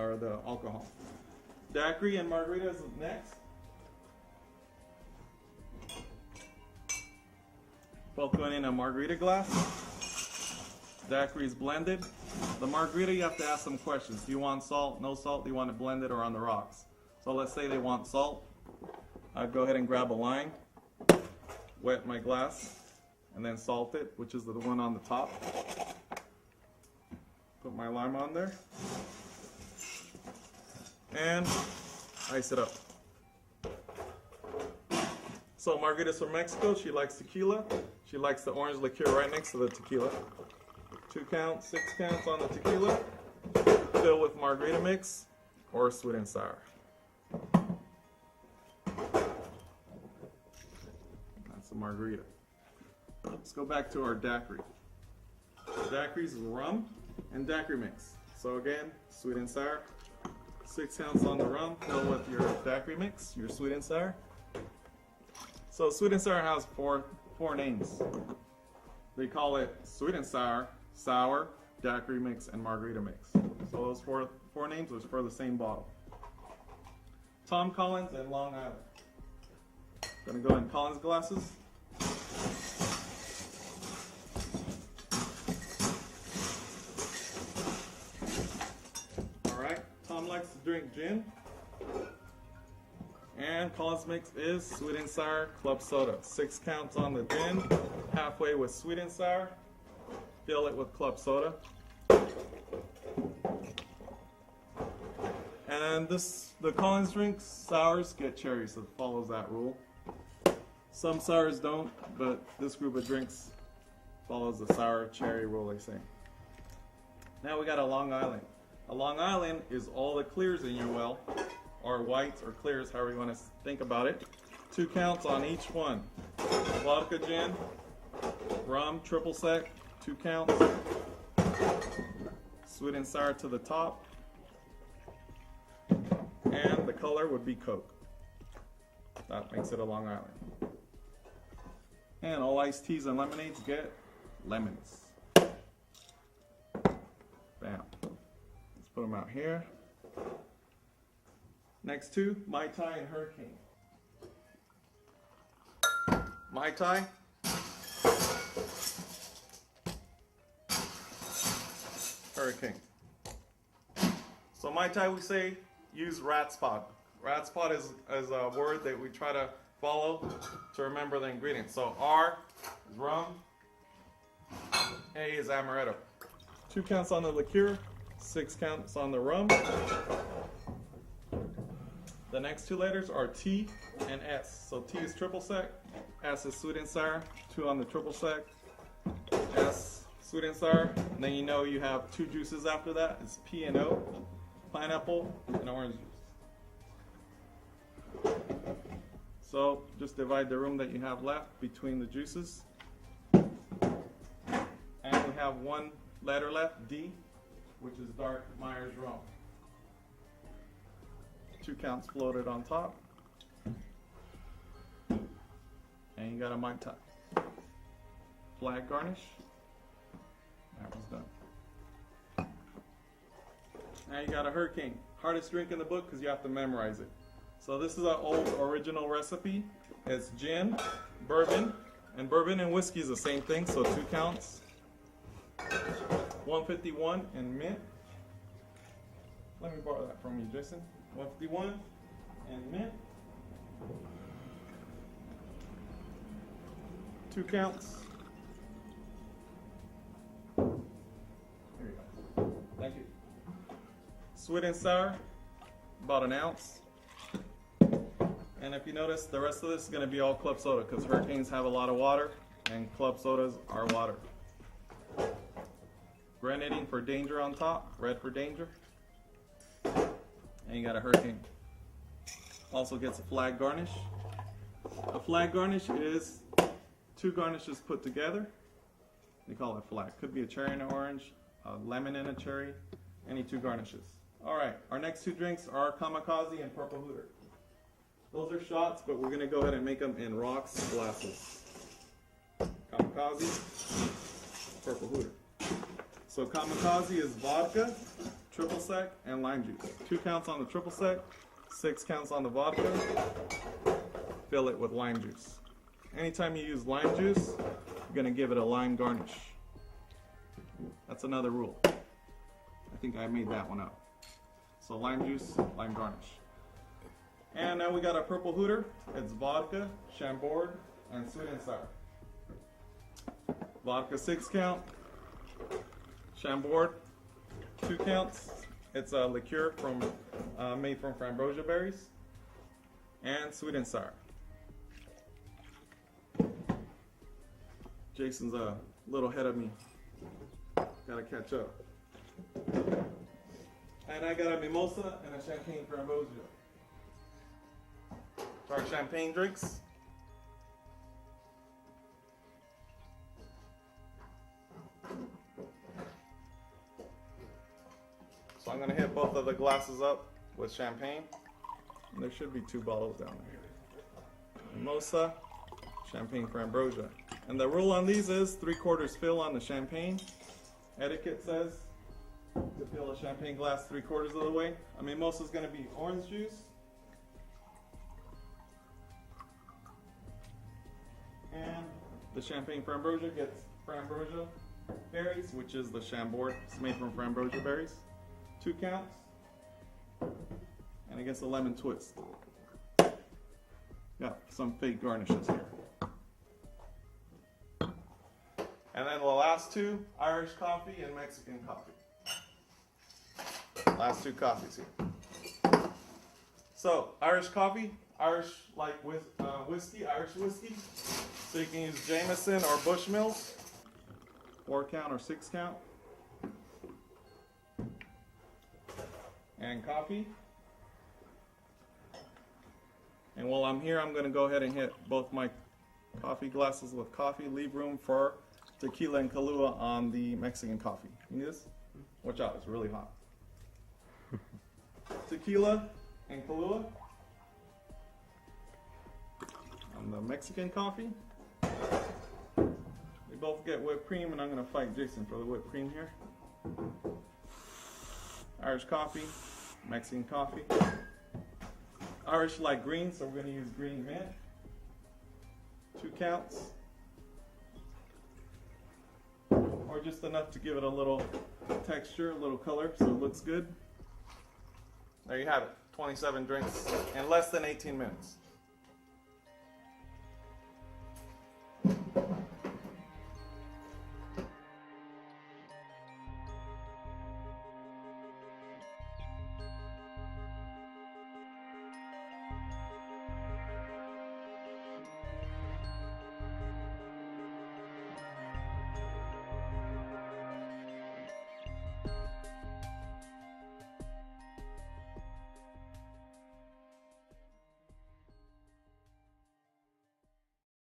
or the alcohol. Daiquiri and margarita is next. Both going in a margarita glass. Daiquiri is blended. The margarita, you have to ask some questions. Do you want salt, no salt? Do you want it blended or on the rocks? So let's say they want salt. I'd go ahead and grab a lime, wet my glass, and then salt it, which is the one on the top. Put my lime on there. And ice it up. So Margarita's from Mexico. She likes tequila. She likes the orange liqueur right next to the tequila. 2 counts, 6 counts on the tequila. Fill with margarita mix or sweet and sour. That's a margarita. Let's go back to our daiquiri. Daiquiri's rum and daiquiri mix. So again, sweet and sour. 6 ounces on the rum, fill with your daiquiri mix, your sweet and sour. So sweet and sour has four names. They call it sweet and sour, sour, daiquiri mix, and margarita mix. So those four names was for the same bottle. Tom Collins and Long Island. Gonna go in Collins glasses. Tom likes to drink gin, and Collins mix is sweet and sour club soda. 6 counts on the gin, halfway with sweet and sour, fill it with club soda. And the Collins drinks, sours get cherries, so it follows that rule. Some sours don't, but this group of drinks follows the sour cherry rule, they say. Now we got a Long Island. A Long Island is all the clears in your well, or whites or clears, however you want to think about it. 2 counts on each one. Vodka gin, rum, triple sec, 2 counts. Sweet and sour to the top. And the color would be Coke. That makes it a Long Island. And all iced teas and lemonades get lemons. Bam. Put them out here. Next two, Mai Tai and Hurricane. Mai Tai. Hurricane. So Mai Tai, we say use rat spot. Rat spot is a word that we try to follow to remember the ingredients. So R is rum, A is amaretto. 2 counts on the liqueur, 6 counts on the rum. The next 2 letters are T and S. So T is triple sec, S is sweet and sour, 2 on the triple sec, S sweet and sour. And then you know you have 2 juices after that. It's P and O, pineapple and orange juice. So just divide the room that you have left between the juices. And we have 1 letter left, D, which is dark Myers rum. 2 counts floated on top. And you got a Mai Tai. Flag garnish. That was done. Now you got a Hurricane. Hardest drink in the book because you have to memorize it. So this is an old original recipe. It's gin, bourbon, and whiskey is the same thing, so 2 counts. 151 and mint. Let me borrow that from you, Jason. 151 and mint. 2 counts. There you go. Thank you. Sweet and sour, about 1 ounce. And if you notice, the rest of this is going to be all club soda because Hurricanes have a lot of water and club sodas are water. Grenadine for danger on top, red for danger. And you got a Hurricane. Also gets a flag garnish. A flag garnish is 2 garnishes put together. They call it flag. Could be a cherry and an orange, a lemon and a cherry, any 2 garnishes. All right, our next 2 drinks are Kamikaze and Purple Hooter. Those are shots, but we're going to go ahead and make them in rocks glasses. Kamikaze, Purple Hooter. So Kamikaze is vodka, triple sec, and lime juice. 2 counts on the triple sec, 6 counts on the vodka. Fill it with lime juice. Anytime you use lime juice, you're going to give it a lime garnish. That's another rule. I think I made that one up. So lime juice, lime garnish. And now we got our purple hooter. It's vodka, Chambord, and sweet and sour. Vodka 6 count, Chambord 2 counts. It's a liqueur made from framboesa berries, and sweet and sour. Jason's a little ahead of me. Gotta catch up. And I got a mimosa and a champagne framboesa. For our champagne drinks. So I'm going to hit both of the glasses up with champagne. And there should be 2 bottles down there. Mimosa, champagne framboesa. And the rule on these is 3/4 fill on the champagne. Etiquette says to fill a champagne glass 3/4 of the way. A mimosa is going to be orange juice. And the champagne framboesa gets framboesa berries, which is the Chambord. It's made from framboesa berries. 2 counts. And it gets a lemon twist. Got some fake garnishes here. And then the last 2, Irish coffee and Mexican coffee. Last 2 coffees here. So, Irish coffee, Irish like whiskey, Irish whiskey. So you can use Jameson or Bushmills, 4 count or 6 count. And coffee. And while I'm here, I'm going to go ahead and hit both my coffee glasses with coffee. Leave room for tequila and Kahlua on the Mexican coffee. You need this? Watch out, it's really hot. Tequila and Kahlua on the Mexican coffee. They both get whipped cream, and I'm going to fight Jason for the whipped cream here. Irish coffee, Mexican coffee. Irish like green, so we're going to use green mint. 2 counts. Or just enough to give it a little texture, a little color, so it looks good. There you have it. 27 drinks in less than 18 minutes.